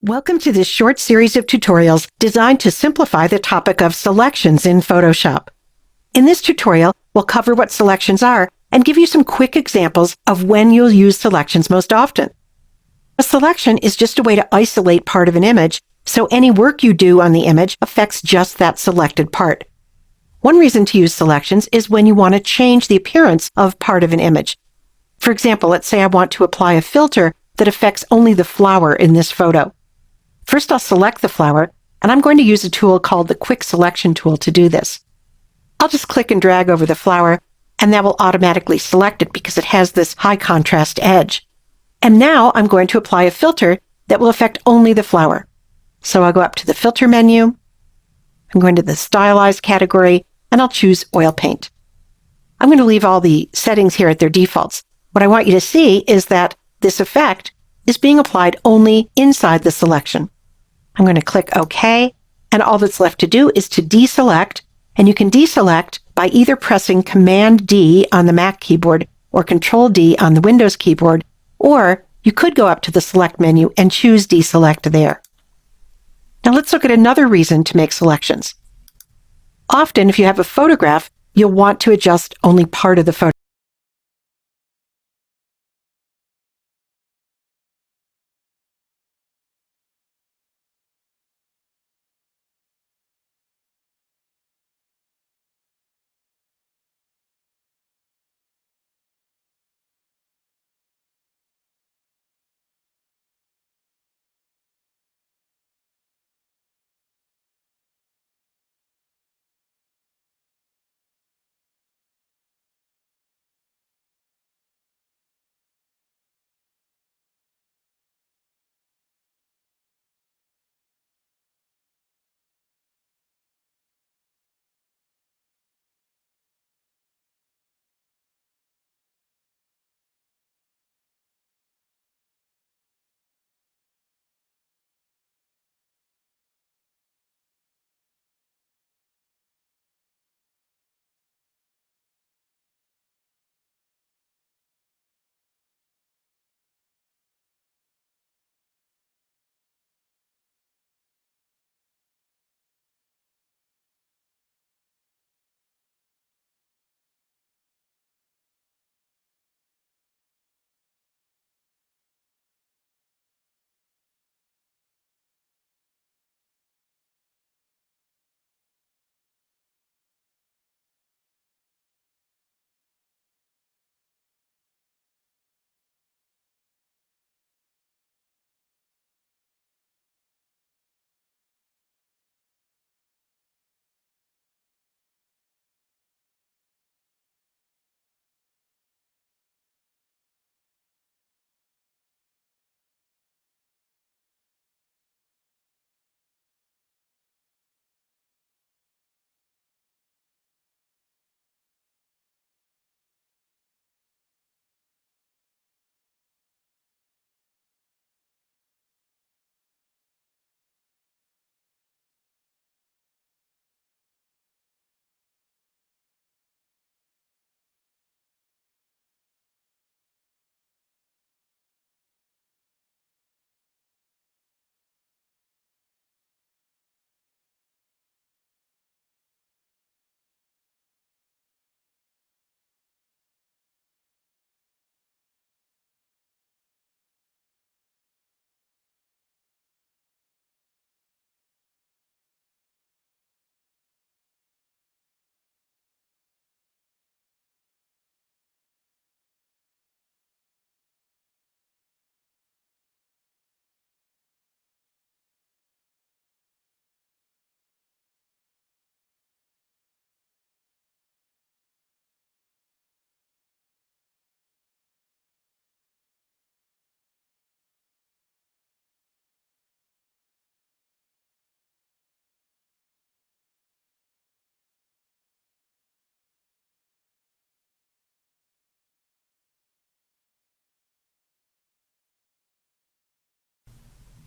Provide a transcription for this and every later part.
Welcome to this short series of tutorials designed to simplify the topic of selections in Photoshop. In this tutorial, we'll cover what selections are and give you some quick examples of when you'll use selections most often. A selection is just a way to isolate part of an image, so any work you do on the image affects just that selected part. One reason to use selections is when you want to change the appearance of part of an image. For example, let's say I want to apply a filter that affects only the flower in this photo. First, I'll select the flower, and I'm going to use a tool called the Quick Selection tool to do this. I'll just click and drag over the flower, and that will automatically select it because it has this high contrast edge. And now I'm going to apply a filter that will affect only the flower. So I'll go up to the Filter menu, I'm going to the Stylize category, and I'll choose Oil Paint. I'm going to leave all the settings here at their defaults. What I want you to see is that this effect is being applied only inside the selection. I'm going to click OK, and all that's left to do is to deselect, and you can deselect by either pressing Command D on the Mac keyboard or Control D on the Windows keyboard, or you could go up to the Select menu and choose Deselect there. Now let's look at another reason to make selections. Often, if you have a photograph, you'll want to adjust only part of the photo.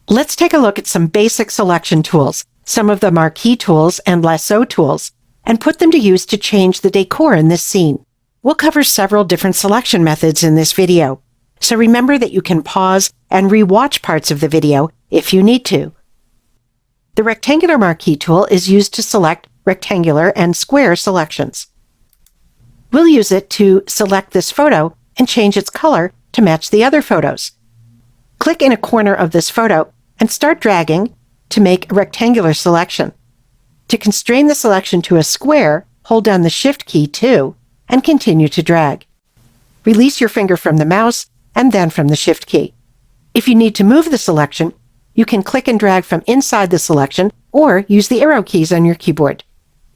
Let's take a look at some basic selection tools. Some of them are key tools and lasso tools, and put them to use to change the decor in this scene. We'll cover several different selection methods in this video. So remember that you can pause and re-watch parts of the video if you need to. The rectangular marquee tool is used to select rectangular and square selections. We'll use it to select this photo and change its color to match the other photos. Click in a corner of this photo and start dragging to make a rectangular selection. To constrain the selection to a square, hold down the Shift key too and continue to drag. Release your finger from the mouse and then from the Shift key. If you need to move the selection, you can click and drag from inside the selection or use the arrow keys on your keyboard.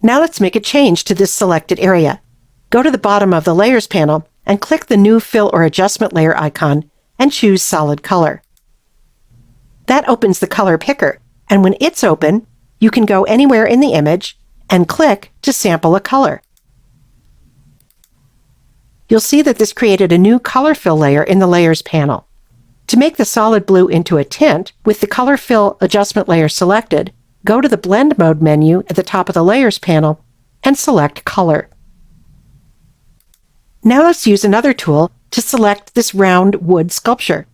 Now let's make a change to this selected area. Go to the bottom of the Layers panel and click the new Fill or Adjustment layer icon and choose Solid Color. That opens the color picker, and when it's open, you can go anywhere in the image and click to sample a color. You'll see that this created a new color fill layer in the Layers panel. To make the solid blue into a tint, with the Color Fill Adjustment layer selected, go to the Blend Mode menu at the top of the Layers panel and select Color. Now let's use another tool to select this round wood sculpture.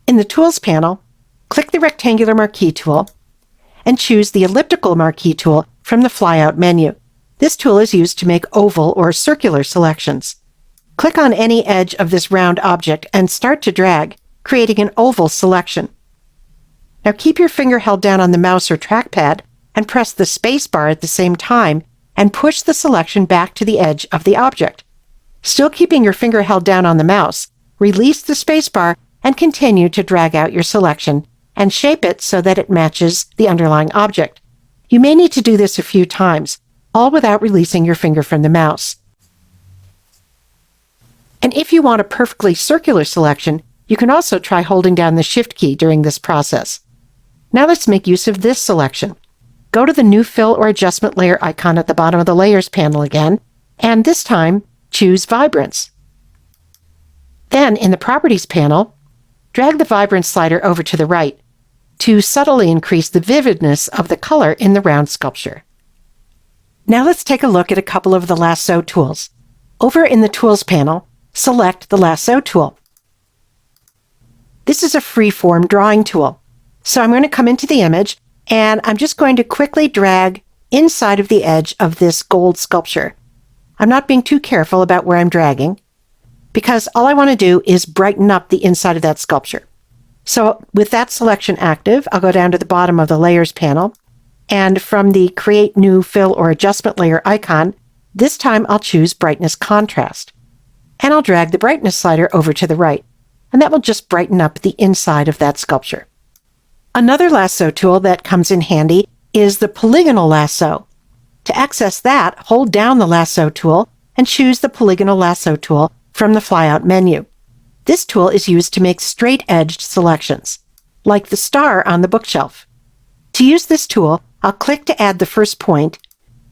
In the Tools panel, click the Rectangular Marquee tool and choose the Elliptical Marquee tool from the Flyout menu. This tool is used to make oval or circular selections. Click on any edge of this round object and start to drag, creating an oval selection. Now keep your finger held down on the mouse or trackpad and press the space bar at the same time and push the selection back to the edge of the object. Still keeping your finger held down on the mouse, release the space bar and continue to drag out your selection and shape it so that it matches the underlying object. You may need to do this a few times, all without releasing your finger from the mouse. And if you want a perfectly circular selection, you can also try holding down the Shift key during this process. Now let's make use of this selection. Go to the new Fill or Adjustment layer icon at the bottom of the Layers panel again, and this time choose Vibrance. Then in the Properties panel, drag the Vibrance slider over to the right to subtly increase the vividness of the color in the round sculpture. Now let's take a look at a couple of the lasso tools. Over in the Tools panel, select the Lasso tool. This is a free-form drawing tool. So I'm going to come into the image and I'm just going to quickly drag inside of the edge of this gold sculpture. I'm not being too careful about where I'm dragging because all I want to do is brighten up the inside of that sculpture. So with that selection active, I'll go down to the bottom of the Layers panel, and from the Create New Fill or Adjustment layer icon, this time I'll choose Brightness Contrast. And I'll drag the brightness slider over to the right, and that will just brighten up the inside of that sculpture. Another lasso tool that comes in handy is the polygonal lasso. To access that, hold down the lasso tool and choose the polygonal lasso tool from the flyout menu. This tool is used to make straight-edged selections, like the star on the bookshelf. To use this tool, I'll click to add the first point,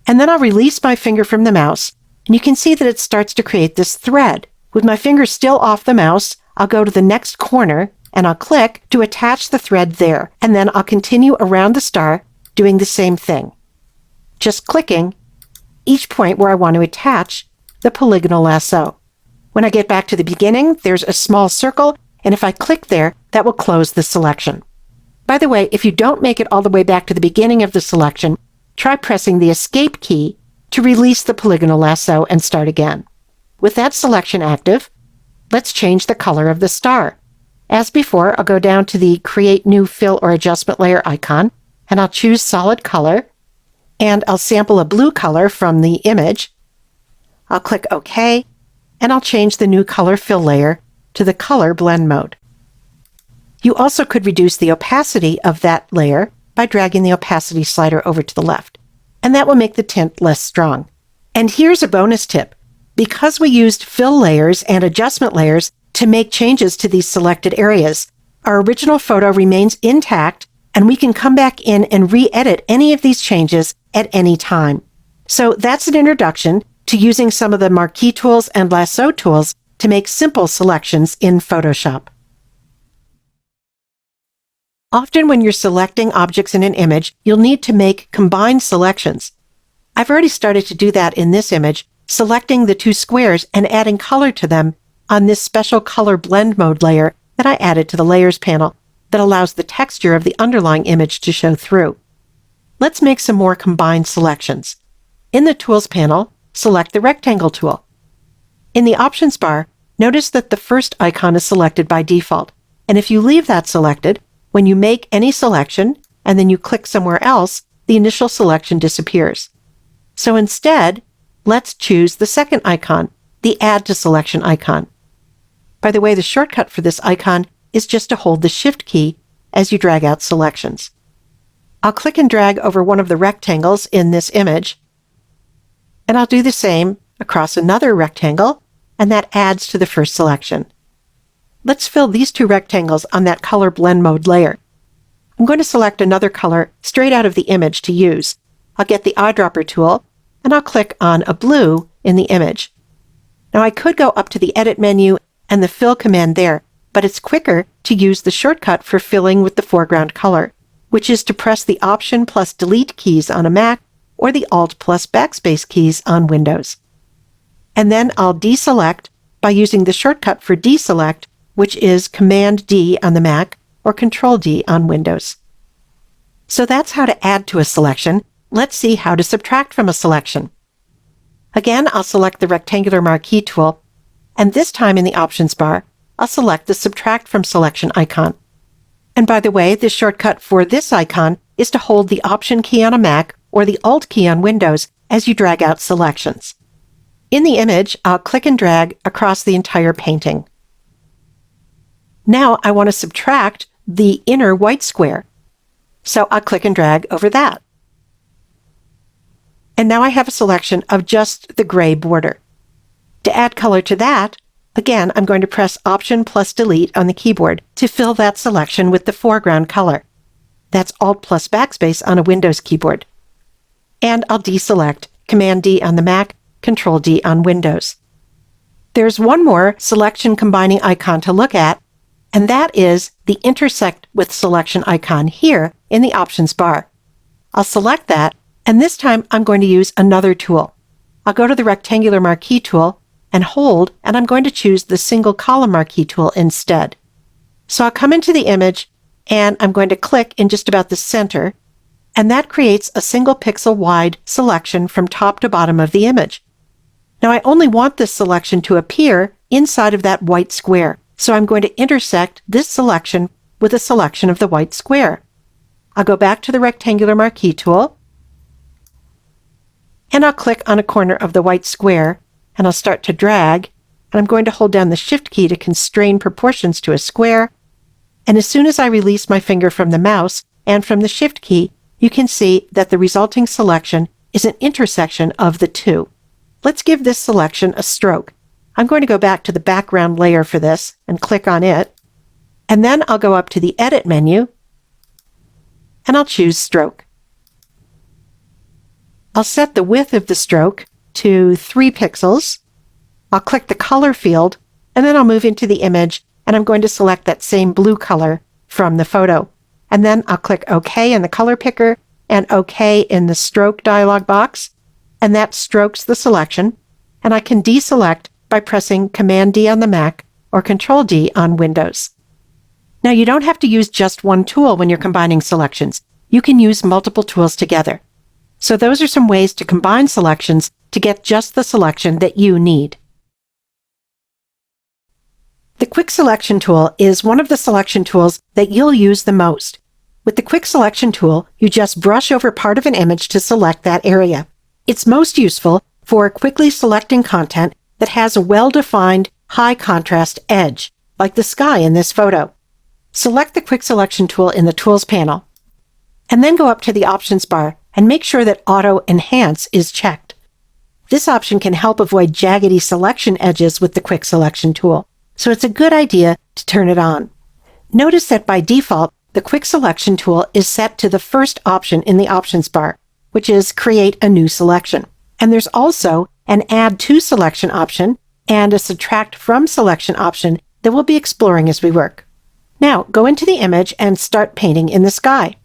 and then I'll release my finger from the mouse, and you can see that it starts to create this thread. With my finger still off the mouse, I'll go to the next corner and I'll click to attach the thread there, and then I'll continue around the star doing the same thing. Just clicking each point where I want to attach the polygonal lasso. When I get back to the beginning, there's a small circle, and if I click there, that will close the selection. By the way, if you don't make it all the way back to the beginning of the selection, try pressing the Escape key to release the polygonal lasso and start again. With that selection active, let's change the color of the star. As before, I'll go down to the Create New Fill or Adjustment layer icon, and I'll choose Solid Color, and I'll sample a blue color from the image. I'll click OK, and I'll change the new Color Fill layer to the Color Blend mode. You also could reduce the opacity of that layer by dragging the opacity slider over to the left, and that will make the tint less strong. And here's a bonus tip. Because we used fill layers and adjustment layers to make changes to these selected areas, our original photo remains intact, and we can come back in and re-edit any of these changes at any time. So that's an introduction to using some of the marquee tools and lasso tools to make simple selections in Photoshop. Often when you're selecting objects in an image, you'll need to make combined selections. I've already started to do that in this image, selecting the two squares and adding color to them on this special color blend mode layer that I added to the Layers panel that allows the texture of the underlying image to show through. Let's make some more combined selections. In the Tools panel, select the Rectangle tool. In the Options bar, notice that the first icon is selected by default, and if you leave that selected, when you make any selection and then you click somewhere else, the initial selection disappears. So instead, let's choose the second icon, the Add to Selection icon. By the way, the shortcut for this icon is just to hold the Shift key as you drag out selections. I'll click and drag over one of the rectangles in this image, and I'll do the same across another rectangle, and that adds to the first selection. Let's fill these two rectangles on that color blend mode layer. I'm going to select another color straight out of the image to use. I'll get the eyedropper tool, and I'll click on a blue in the image. Now I could go up to the Edit menu and the Fill command there, but it's quicker to use the shortcut for filling with the foreground color, which is to press the Option plus Delete keys on a Mac or the Alt plus Backspace keys on Windows. And then I'll deselect by using the shortcut for deselect, which is Command D on the Mac or Control D on Windows. So that's how to add to a selection. Let's see how to subtract from a selection. Again, I'll select the rectangular marquee tool, and this time in the Options bar, I'll select the Subtract from Selection icon. And by the way, the shortcut for this icon is to hold the Option key on a Mac or the Alt key on Windows as you drag out selections. In the image, I'll click and drag across the entire painting. Now I want to subtract the inner white square, so I'll click and drag over that. And now I have a selection of just the gray border. To add color to that, again, I'm going to press Option plus Delete on the keyboard to fill that selection with the foreground color. That's Alt plus Backspace on a Windows keyboard. And I'll deselect, Command D on the Mac, Control D on Windows. There's one more selection combining icon to look at, and that is the Intersect with Selection icon here in the Options bar. I'll select that, and this time I'm going to use another tool. I'll go to the Rectangular Marquee tool and hold, and I'm going to choose the Single Column Marquee tool instead. So I'll come into the image, and I'm going to click in just about the center, and that creates a single pixel wide selection from top to bottom of the image. Now I only want this selection to appear inside of that white square, so I'm going to intersect this selection with a selection of the white square. I'll go back to the Rectangular Marquee tool, and I'll click on a corner of the white square, and I'll start to drag, and I'm going to hold down the Shift key to constrain proportions to a square, and as soon as I release my finger from the mouse and from the Shift key, you can see that the resulting selection is an intersection of the two. Let's give this selection a stroke. I'm going to go back to the background layer for this and click on it, and then I'll go up to the Edit menu, and I'll choose Stroke. I'll set the width of the stroke to 3 pixels. I'll click the color field, and then I'll move into the image, and I'm going to select that same blue color from the photo. And then I'll click OK in the color picker and OK in the stroke dialog box, and that strokes the selection. And I can deselect by pressing Command D on the Mac or Control D on Windows. Now you don't have to use just one tool when you're combining selections. You can use multiple tools together. So those are some ways to combine selections to get just the selection that you need. The Quick Selection tool is one of the selection tools that you'll use the most. With the Quick Selection tool, you just brush over part of an image to select that area. It's most useful for quickly selecting content that has a well-defined, high-contrast edge, like the sky in this photo. Select the Quick Selection tool in the Tools panel, and then go up to the Options bar and make sure that Auto Enhance is checked. This option can help avoid jaggedy selection edges with the Quick Selection tool, so it's a good idea to turn it on. Notice that by default, the Quick Selection tool is set to the first option in the Options bar, which is Create a New Selection. And there's also an Add to Selection option and a Subtract from Selection option that we'll be exploring as we work. Now, go into the image and start painting in the sky.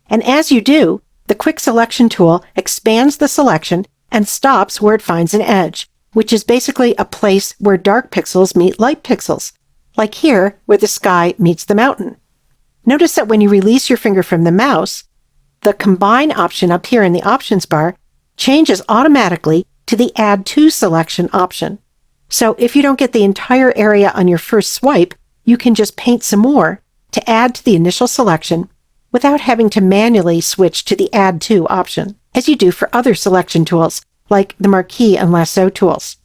And as you do, the Quick Selection tool expands the selection and stops where it finds an edge, which is basically a place where dark pixels meet light pixels, like here where the sky meets the mountain. Notice that when you release your finger from the mouse, the Combine option up here in the options bar changes automatically to the Add to selection option. So if you don't get the entire area on your first swipe, you can just paint some more to add to the initial selection without having to manually switch to the Add to option, as you do for other selection tools, like the Marquee and Lasso tools.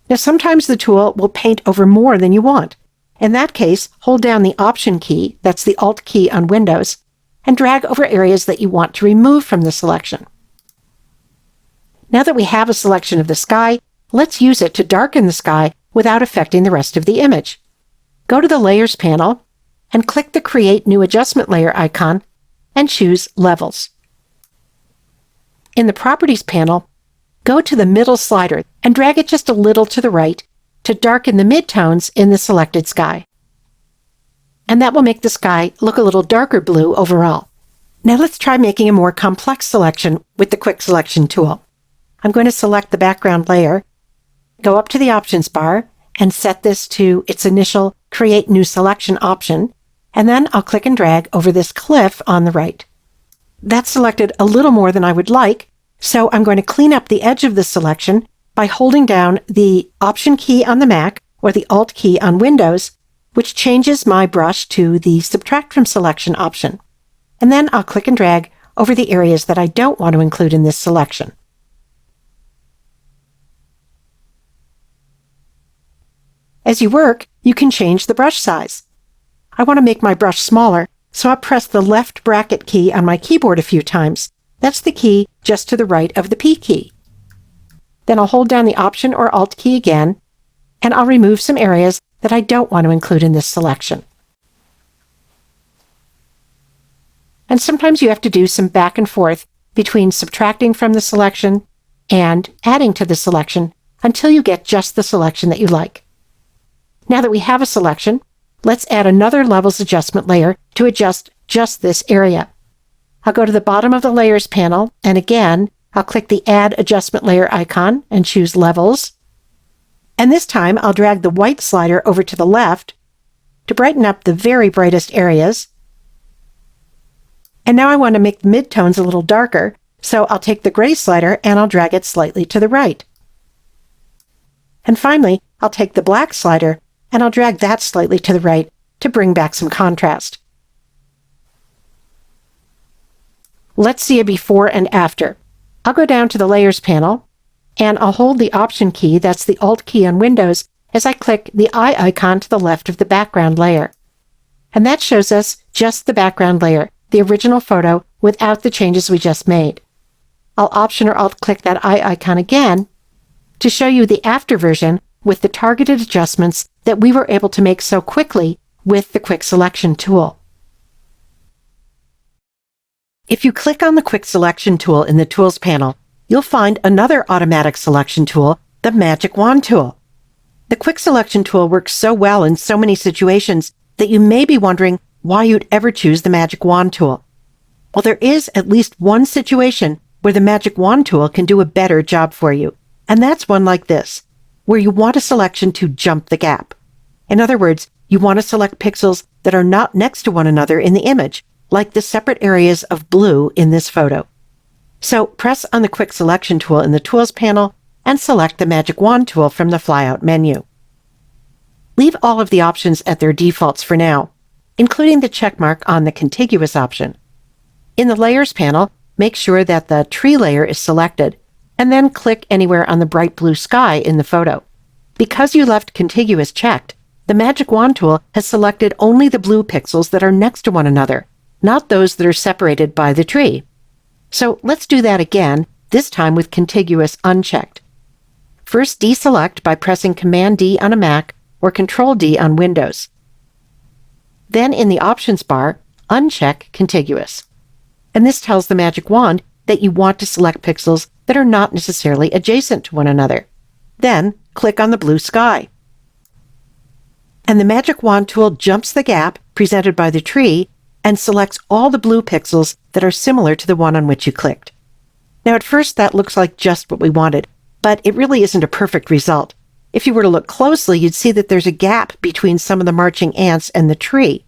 Now, sometimes the tool will paint over more than you want. In that case, hold down the Option key, that's the Alt key on Windows, and drag over areas that you want to remove from the selection. Now that we have a selection of the sky, let's use it to darken the sky without affecting the rest of the image. Go to the Layers panel and click the Create New Adjustment Layer icon and choose Levels. In the Properties panel, go to the middle slider and drag it just a little to the right to darken the midtones in the selected sky. And that will make the sky look a little darker blue overall. Now let's try making a more complex selection with the Quick Selection tool. I'm going to select the background layer, go up to the Options bar, and set this to its initial Create New Selection option, and then I'll click and drag over this cliff on the right. That's selected a little more than I would like, so I'm going to clean up the edge of the selection by holding down the Option key on the Mac or the Alt key on Windows, which changes my brush to the Subtract from Selection option. And then I'll click and drag over the areas that I don't want to include in this selection. As you work, you can change the brush size. I want to make my brush smaller, so I'll press the left bracket key on my keyboard a few times. That's the key just to the right of the P key. Then I'll hold down the Option or Alt key again, and I'll remove some areas that I don't want to include in this selection. And sometimes you have to do some back and forth between subtracting from the selection and adding to the selection until you get just the selection that you like. Now that we have a selection, let's add another Levels adjustment layer to adjust just this area. I'll go to the bottom of the Layers panel, and again, I'll click the Add Adjustment Layer icon and choose Levels. And this time, I'll drag the white slider over to the left to brighten up the very brightest areas. And now I want to make the midtones a little darker, so I'll take the gray slider and I'll drag it slightly to the right. And finally, I'll take the black slider and I'll drag that slightly to the right to bring back some contrast. Let's see a before and after. I'll go down to the Layers panel, and I'll hold the Option key, that's the Alt key on Windows, as I click the eye icon to the left of the background layer. And that shows us just the background layer, the original photo, without the changes we just made. I'll Option or Alt click that eye icon again to show you the after version with the targeted adjustments that we were able to make so quickly with the Quick Selection tool. If you click on the Quick Selection tool in the Tools panel, you'll find another automatic selection tool, the Magic Wand tool. The Quick Selection tool works so well in so many situations that you may be wondering why you'd ever choose the Magic Wand tool. Well, there is at least one situation where the Magic Wand tool can do a better job for you, and that's one like this, where you want a selection to jump the gap. In other words, you want to select pixels that are not next to one another in the image, like the separate areas of blue in this photo. So press on the Quick Selection tool in the Tools panel and select the Magic Wand tool from the flyout menu. Leave all of the options at their defaults for now, including the checkmark on the Contiguous option. In the Layers panel, make sure that the tree layer is selected, and then click anywhere on the bright blue sky in the photo. Because you left Contiguous checked, the Magic Wand tool has selected only the blue pixels that are next to one another, not those that are separated by the tree. So let's do that again, this time with Contiguous unchecked. First, deselect by pressing Command-D on a Mac or Control-D on Windows. Then in the Options bar, uncheck Contiguous. And this tells the Magic Wand that you want to select pixels that are not necessarily adjacent to one another. Then click on the blue sky. And the Magic Wand tool jumps the gap presented by the tree and selects all the blue pixels that are similar to the one on which you clicked. Now at first that looks like just what we wanted, but it really isn't a perfect result. If you were to look closely, you'd see that there's a gap between some of the marching ants and the tree.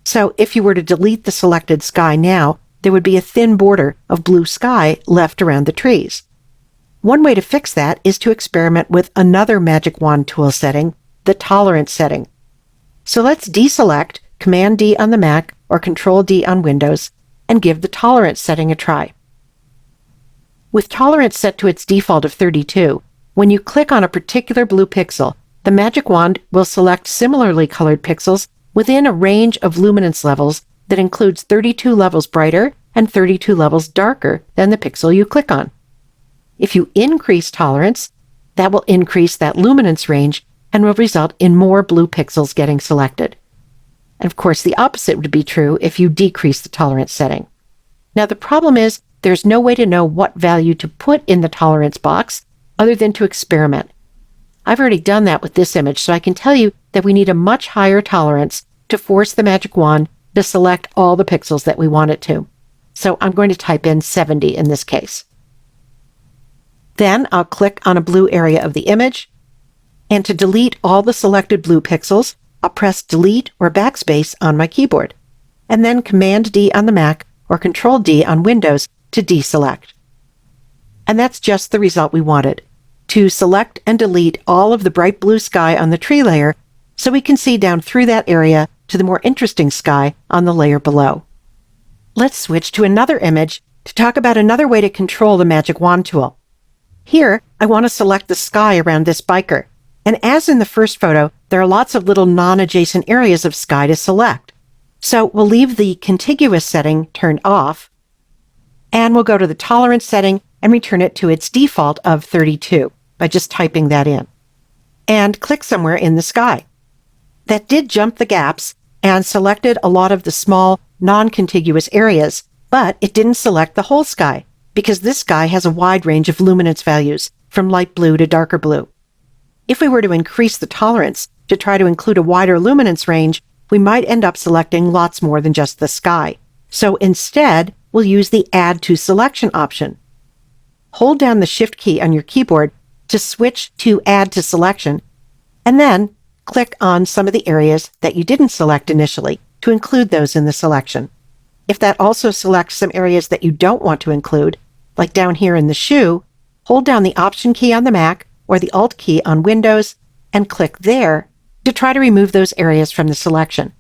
So if you were to delete the selected sky now, there would be a thin border of blue sky left around the trees. One way to fix that is to experiment with another Magic Wand tool setting, the tolerance setting. So let's deselect Command-D on the Mac or Control-D on Windows and give the tolerance setting a try. With tolerance set to its default of 32, when you click on a particular blue pixel, the Magic Wand will select similarly colored pixels within a range of luminance levels that includes 32 levels brighter and 32 levels darker than the pixel you click on. If you increase tolerance, that will increase that luminance range and will result in more blue pixels getting selected. And of course, the opposite would be true if you decrease the tolerance setting. Now, the problem is there's no way to know what value to put in the tolerance box other than to experiment. I've already done that with this image, so I can tell you that we need a much higher tolerance to force the Magic Wand to select all the pixels that we want it to. So I'm going to type in 70 in this case. Then I'll click on a blue area of the image, and to delete all the selected blue pixels, I'll press Delete or Backspace on my keyboard, and then Command-D on the Mac or Control-D on Windows to deselect. And that's just the result we wanted, to select and delete all of the bright blue sky on the tree layer so we can see down through that area to the more interesting sky on the layer below. Let's switch to another image to talk about another way to control the Magic Wand tool. Here, I want to select the sky around this biker, and as in the first photo, there are lots of little non-adjacent areas of sky to select. So we'll leave the contiguous setting turned off, and we'll go to the tolerance setting and return it to its default of 32 by just typing that in, and click somewhere in the sky. That did jump the gaps and selected a lot of the small, non-contiguous areas, but it didn't select the whole sky, because this sky has a wide range of luminance values, from light blue to darker blue. If we were to increase the tolerance to try to include a wider luminance range, we might end up selecting lots more than just the sky. So instead, we'll use the Add to Selection option. Hold down the Shift key on your keyboard to switch to Add to Selection, and then click on some of the areas that you didn't select initially to include those in the selection. If that also selects some areas that you don't want to include, like down here in the shoe, hold down the Option key on the Mac or the Alt key on Windows and click there to try to remove those areas from the selection.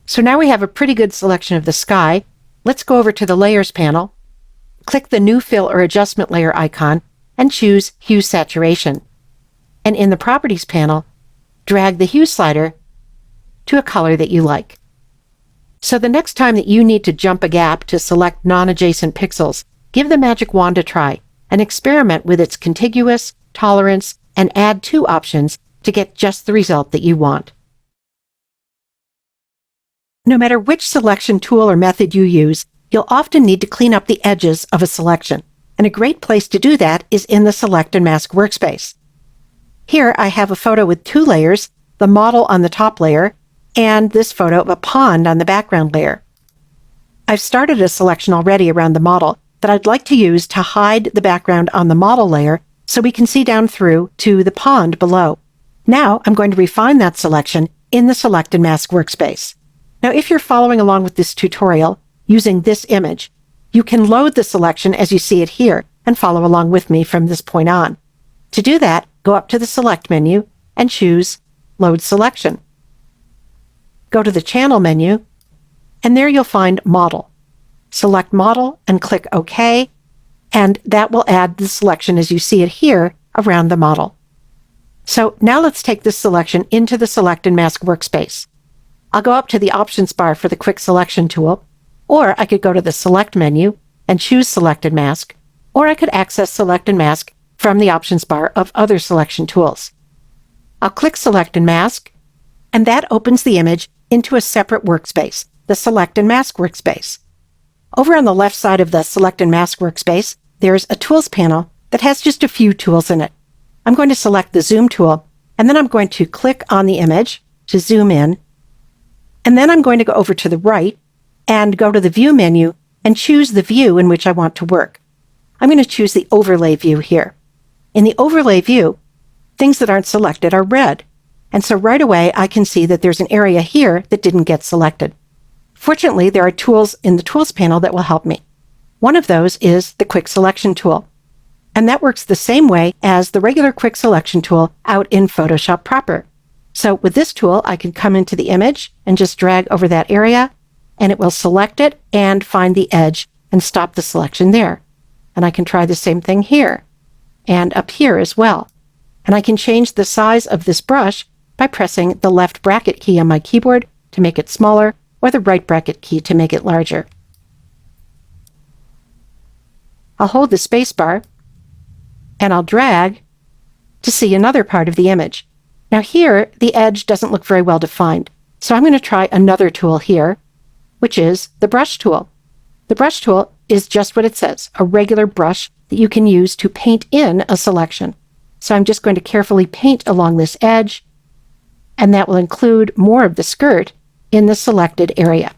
So now we have a pretty good selection of the sky. Let's go over to the Layers panel, click the New Fill or Adjustment Layer icon, and choose Hue Saturation. And in the Properties panel, drag the hue slider to a color that you like. So the next time that you need to jump a gap to select non-adjacent pixels, give the Magic Wand a try and experiment with its contiguous, tolerance, and Add To options to get just the result that you want. No matter which selection tool or method you use, you'll often need to clean up the edges of a selection, and a great place to do that is in the Select and Mask workspace. Here I have a photo with two layers, the model on the top layer, and this photo of a pond on the background layer. I've started a selection already around the model that I'd like to use to hide the background on the model layer so we can see down through to the pond below. Now I'm going to refine that selection in the Select and Mask workspace. Now if you're following along with this tutorial using this image, you can load the selection as you see it here and follow along with me from this point on. To do that, go up to the Select menu and choose Load Selection. Go to the Channel menu, and there you'll find Model. Select Model and click OK, and that will add the selection as you see it here around the model. So now let's take this selection into the Select and Mask workspace. I'll go up to the Options bar for the Quick Selection tool, or I could go to the Select menu and choose Select and Mask, or I could access Select and Mask from the Options bar of other selection tools. I'll click Select and Mask, and that opens the image into a separate workspace, the Select and Mask workspace. Over on the left side of the Select and Mask workspace, there's a Tools panel that has just a few tools in it. I'm going to select the Zoom tool, and then I'm going to click on the image to zoom in, and then I'm going to go over to the right and go to the View menu and choose the view in which I want to work. I'm going to choose the overlay view here. In the overlay view, things that aren't selected are red. And so right away, I can see that there's an area here that didn't get selected. Fortunately, there are tools in the Tools panel that will help me. One of those is the Quick Selection tool. And that works the same way as the regular Quick Selection tool out in Photoshop proper. So with this tool, I can come into the image and just drag over that area, and it will select it and find the edge and stop the selection there. And I can try the same thing here and up here as well. And I can change the size of this brush by pressing the left bracket key on my keyboard to make it smaller, or the right bracket key to make it larger. I'll hold the space bar and I'll drag to see another part of the image. Now here, the edge doesn't look very well defined. So I'm going to try another tool here, which is the brush tool. The brush tool is just what it says, a regular brush that you can use to paint in a selection. So I'm just going to carefully paint along this edge, and that will include more of the skirt in the selected area.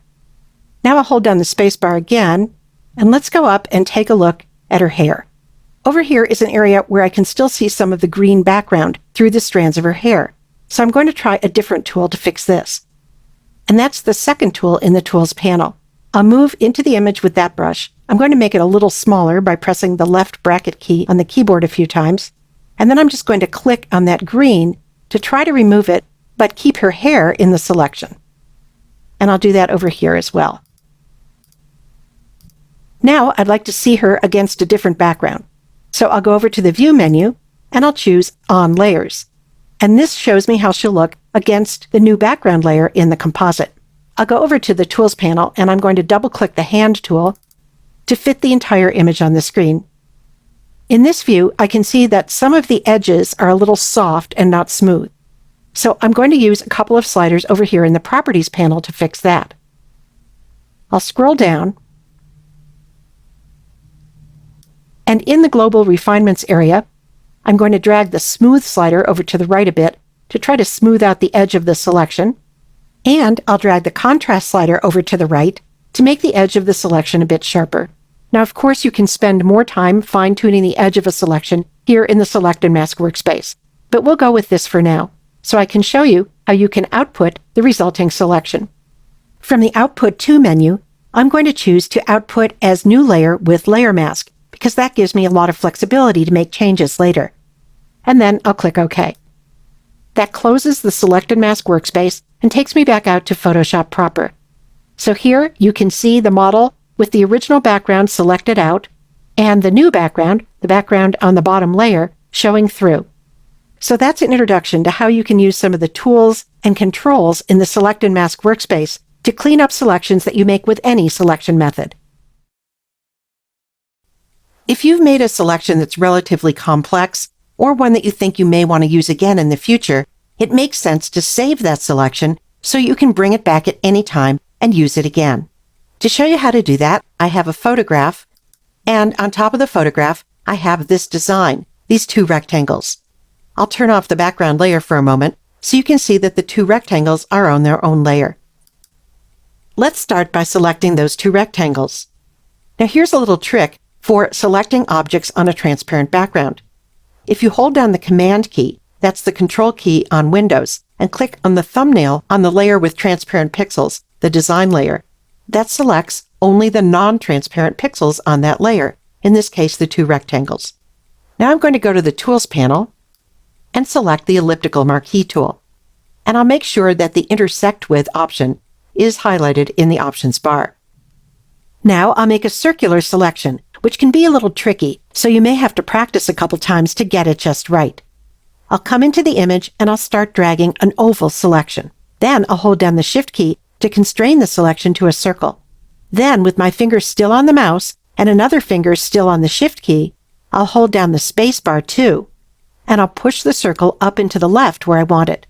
Now I'll hold down the space bar again, and let's go up and take a look at her hair. Over here is an area where I can still see some of the green background through the strands of her hair. So I'm going to try a different tool to fix this. And that's the second tool in the Tools panel. I'll move into the image with that brush. I'm going to make it a little smaller by pressing the left bracket key on the keyboard a few times. And then I'm just going to click on that green to try to remove it, but keep her hair in the selection. And I'll do that over here as well. Now I'd like to see her against a different background. So I'll go over to the View menu and I'll choose On Layers. And this shows me how she'll look against the new background layer in the composite. I'll go over to the Tools panel and I'm going to double-click the Hand tool to fit the entire image on the screen. In this view, I can see that some of the edges are a little soft and not smooth. So I'm going to use a couple of sliders over here in the Properties panel to fix that. I'll scroll down, and in the Global Refinements area, I'm going to drag the Smooth slider over to the right a bit to try to smooth out the edge of the selection, and I'll drag the Contrast slider over to the right to make the edge of the selection a bit sharper. Now, of course, you can spend more time fine-tuning the edge of a selection here in the Select and Mask workspace, but we'll go with this for now, so I can show you how you can output the resulting selection. From the Output To menu, I'm going to choose to output as New Layer with Layer Mask, because that gives me a lot of flexibility to make changes later. And then I'll click OK. That closes the Select and Mask workspace and takes me back out to Photoshop proper. So here you can see the model with the original background selected out and the new background, the background on the bottom layer, showing through. So that's an introduction to how you can use some of the tools and controls in the Select and Mask workspace to clean up selections that you make with any selection method. If you've made a selection that's relatively complex, or one that you think you may want to use again in the future, it makes sense to save that selection so you can bring it back at any time and use it again. To show you how to do that, I have a photograph, and on top of the photograph, I have this design, these two rectangles. I'll turn off the background layer for a moment so you can see that the two rectangles are on their own layer. Let's start by selecting those two rectangles. Now here's a little trick for selecting objects on a transparent background. If you hold down the Command key, that's the Control key on Windows, and click on the thumbnail on the layer with transparent pixels, the design layer, that selects only the non-transparent pixels on that layer, in this case the two rectangles. Now I'm going to go to the Tools panel and select the Elliptical Marquee tool. And I'll make sure that the Intersect With option is highlighted in the options bar. Now I'll make a circular selection, which can be a little tricky, so you may have to practice a couple times to get it just right. I'll come into the image and I'll start dragging an oval selection. Then I'll hold down the Shift key to constrain the selection to a circle. Then, with my finger still on the mouse and another finger still on the Shift key, I'll hold down the space bar too, and I'll push the circle up and to the left where I want it.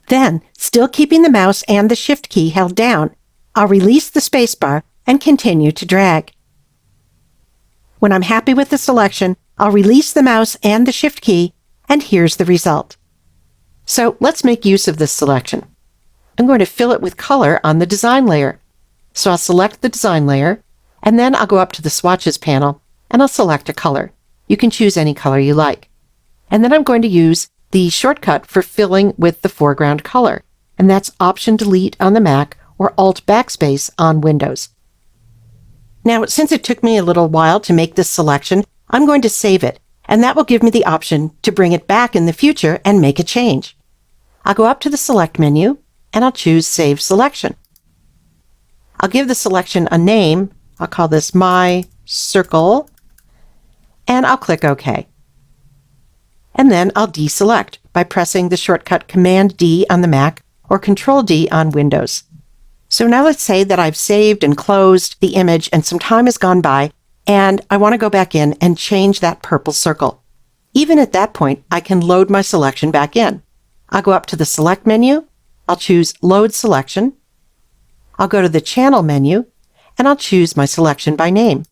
Then, still keeping the mouse and the Shift key held down, I'll release the space bar and continue to drag. When I'm happy with the selection, I'll release the mouse and the Shift key, and here's the result. So let's make use of this selection. I'm going to fill it with color on the design layer. So I'll select the design layer, and then I'll go up to the Swatches panel and I'll select a color. You can choose any color you like. And then I'm going to use the shortcut for filling with the foreground color, and that's Option-Delete on the Mac or Alt-Backspace on Windows. Now, since it took me a little while to make this selection, I'm going to save it, and that will give me the option to bring it back in the future and make a change. I'll go up to the Select menu, and I'll choose Save Selection. I'll give the selection a name. I'll call this My Circle, and I'll click OK. And then I'll deselect by pressing the shortcut Command-D on the Mac or Control-D on Windows. So now let's say that I've saved and closed the image and some time has gone by, and I want to go back in and change that purple circle. Even at that point, I can load my selection back in. I'll go up to the Select menu, I'll choose Load Selection, I'll go to the Channel menu, and I'll choose my selection by name.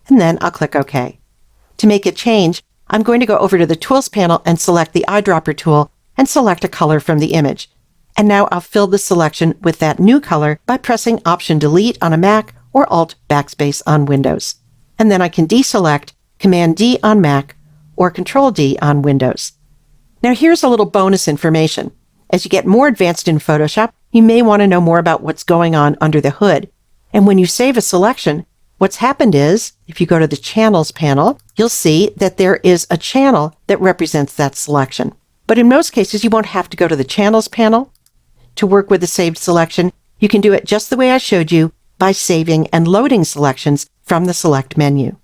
And then I'll click OK. To make a change, I'm going to go over to the Tools panel and select the eyedropper tool and select a color from the image. And now I'll fill the selection with that new color by pressing Option-Delete on a Mac or Alt-Backspace on Windows. And then I can deselect Command-D on Mac or Control-D on Windows. Now here's a little bonus information. As you get more advanced in Photoshop, you may want to know more about what's going on under the hood. And when you save a selection, what's happened is, if you go to the Channels panel, you'll see that there is a channel that represents that selection. But in most cases, you won't have to go to the Channels panel to work with the saved selection. You can do it just the way I showed you by saving and loading selections from the Select menu.